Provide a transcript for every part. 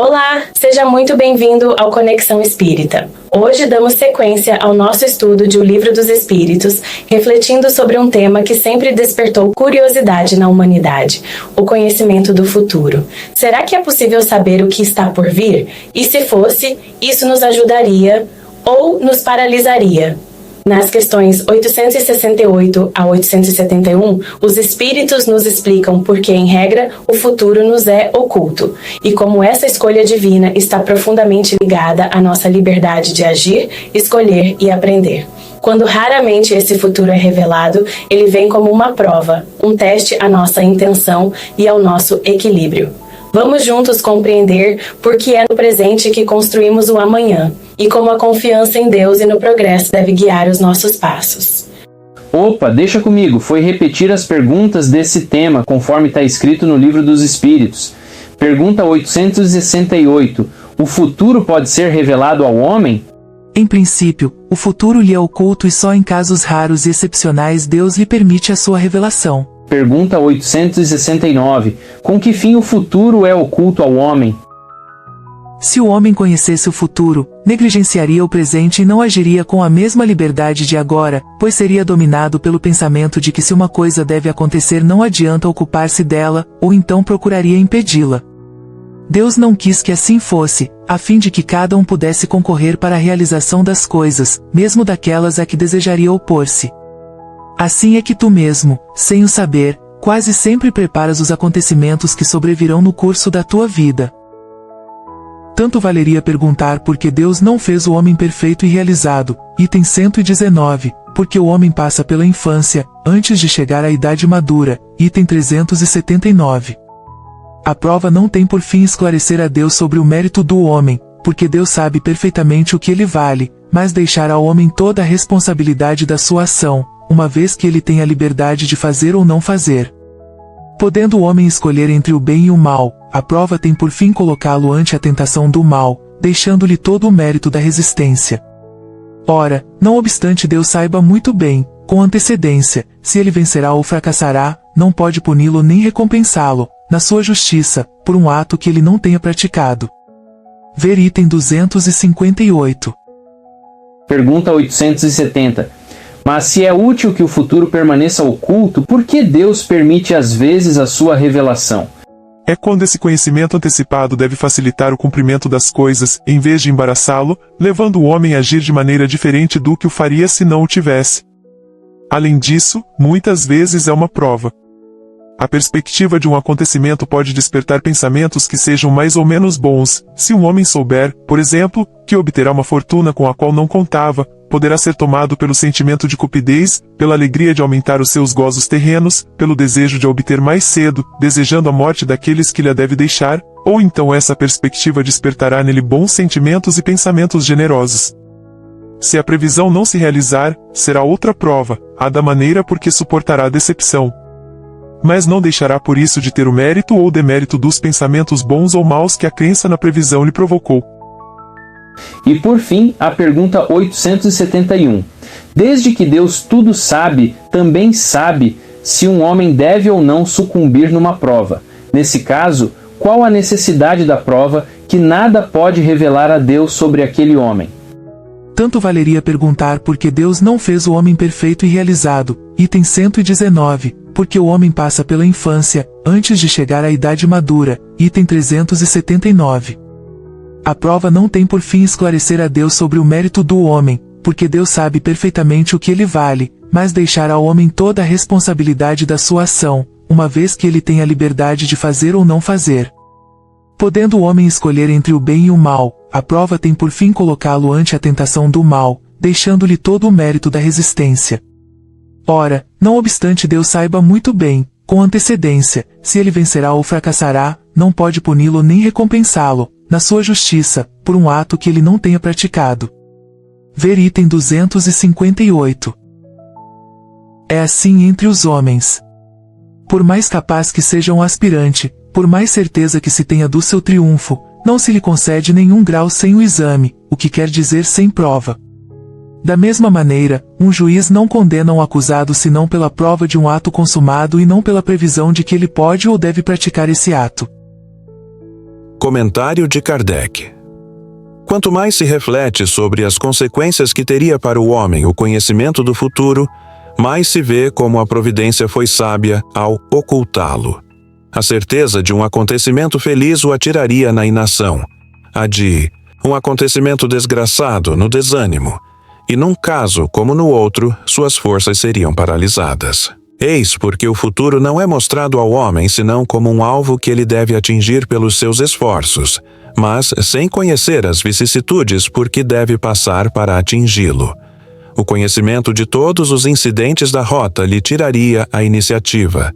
Olá, seja muito bem-vindo ao Conexão Espírita. Hoje damos sequência ao nosso estudo de O Livro dos Espíritos, refletindo sobre um tema que sempre despertou curiosidade na humanidade, o conhecimento do futuro. Será que é possível saber o que está por vir? E se fosse, isso nos ajudaria ou nos paralisaria? Nas questões 868 a 871, os espíritos nos explicam por que, em regra, o futuro nos é oculto e como essa escolha divina está profundamente ligada à nossa liberdade de agir, escolher e aprender. Quando raramente esse futuro é revelado, ele vem como uma prova, um teste à nossa intenção e ao nosso equilíbrio. Vamos juntos compreender por que é no presente que construímos o amanhã e como a confiança em Deus e no progresso deve guiar os nossos passos. Opa, deixa comigo, foi repetir as perguntas desse tema conforme está escrito no Livro dos Espíritos. Pergunta 868. O futuro pode ser revelado ao homem? Em princípio, o futuro lhe é oculto e só em casos raros e excepcionais Deus lhe permite a sua revelação. Pergunta 869. Com que fim o futuro é oculto ao homem? Se o homem conhecesse o futuro, negligenciaria o presente e não agiria com a mesma liberdade de agora, pois seria dominado pelo pensamento de que se uma coisa deve acontecer não adianta ocupar-se dela, ou então procuraria impedi-la. Deus não quis que assim fosse, a fim de que cada um pudesse concorrer para a realização das coisas, mesmo daquelas a que desejaria opor-se. Assim é que tu mesmo, sem o saber, quase sempre preparas os acontecimentos que sobrevirão no curso da tua vida. Tanto valeria perguntar por que Deus não fez o homem perfeito e realizado, item 119, porque o homem passa pela infância, antes de chegar à idade madura, item 379. A prova não tem por fim esclarecer a Deus sobre o mérito do homem, porque Deus sabe perfeitamente o que ele vale, mas deixar ao homem toda a responsabilidade da sua ação, uma vez que ele tem a liberdade de fazer ou não fazer. Podendo o homem escolher entre o bem e o mal, a prova tem por fim colocá-lo ante a tentação do mal, deixando-lhe todo o mérito da resistência. Ora, não obstante Deus saiba muito bem, com antecedência, se ele vencerá ou fracassará, não pode puni-lo nem recompensá-lo, na sua justiça, por um ato que ele não tenha praticado. Ver item 258. Pergunta 870. Mas se é útil que o futuro permaneça oculto, por que Deus permite às vezes a sua revelação? É quando esse conhecimento antecipado deve facilitar o cumprimento das coisas, em vez de embaraçá-lo, levando o homem a agir de maneira diferente do que o faria se não o tivesse. Além disso, muitas vezes é uma prova. A perspectiva de um acontecimento pode despertar pensamentos que sejam mais ou menos bons. Se um homem souber, por exemplo, que obterá uma fortuna com a qual não contava, poderá ser tomado pelo sentimento de cupidez, pela alegria de aumentar os seus gozos terrenos, pelo desejo de a obter mais cedo, desejando a morte daqueles que lhe a deve deixar, ou então essa perspectiva despertará nele bons sentimentos e pensamentos generosos. Se a previsão não se realizar, será outra prova, a da maneira porque suportará a decepção. Mas não deixará por isso de ter o mérito ou demérito dos pensamentos bons ou maus que a crença na previsão lhe provocou. E por fim, a pergunta 871. Desde que Deus tudo sabe, também sabe se um homem deve ou não sucumbir numa prova. Nesse caso, qual a necessidade da prova que nada pode revelar a Deus sobre aquele homem? Tanto valeria perguntar por que Deus não fez o homem perfeito e realizado, item 119, porque o homem passa pela infância, antes de chegar à idade madura, item 379. A prova não tem por fim esclarecer a Deus sobre o mérito do homem, porque Deus sabe perfeitamente o que ele vale, mas deixar ao homem toda a responsabilidade da sua ação, uma vez que ele tem a liberdade de fazer ou não fazer. Podendo o homem escolher entre o bem e o mal, a prova tem por fim colocá-lo ante a tentação do mal, deixando-lhe todo o mérito da resistência. Ora, não obstante Deus saiba muito bem, com antecedência, se ele vencerá ou fracassará, não pode puni-lo nem recompensá-lo, na sua justiça, por um ato que ele não tenha praticado. Ver item 258. É assim entre os homens. Por mais capaz que seja um aspirante, por mais certeza que se tenha do seu triunfo, não se lhe concede nenhum grau sem o exame, o que quer dizer sem prova. Da mesma maneira, um juiz não condena um acusado senão pela prova de um ato consumado e não pela previsão de que ele pode ou deve praticar esse ato. Comentário de Kardec. Quanto mais se reflete sobre as consequências que teria para o homem o conhecimento do futuro, mais se vê como a providência foi sábia ao ocultá-lo. A certeza de um acontecimento feliz o atiraria na inação, a de um acontecimento desgraçado no desânimo, e num caso como no outro, suas forças seriam paralisadas. Eis porque o futuro não é mostrado ao homem senão como um alvo que ele deve atingir pelos seus esforços, mas sem conhecer as vicissitudes por que deve passar para atingi-lo. O conhecimento de todos os incidentes da rota lhe tiraria a iniciativa,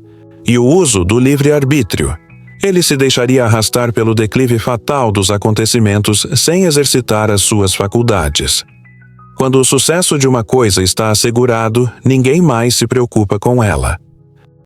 e o uso do livre-arbítrio. Ele se deixaria arrastar pelo declive fatal dos acontecimentos sem exercitar as suas faculdades. Quando o sucesso de uma coisa está assegurado, ninguém mais se preocupa com ela.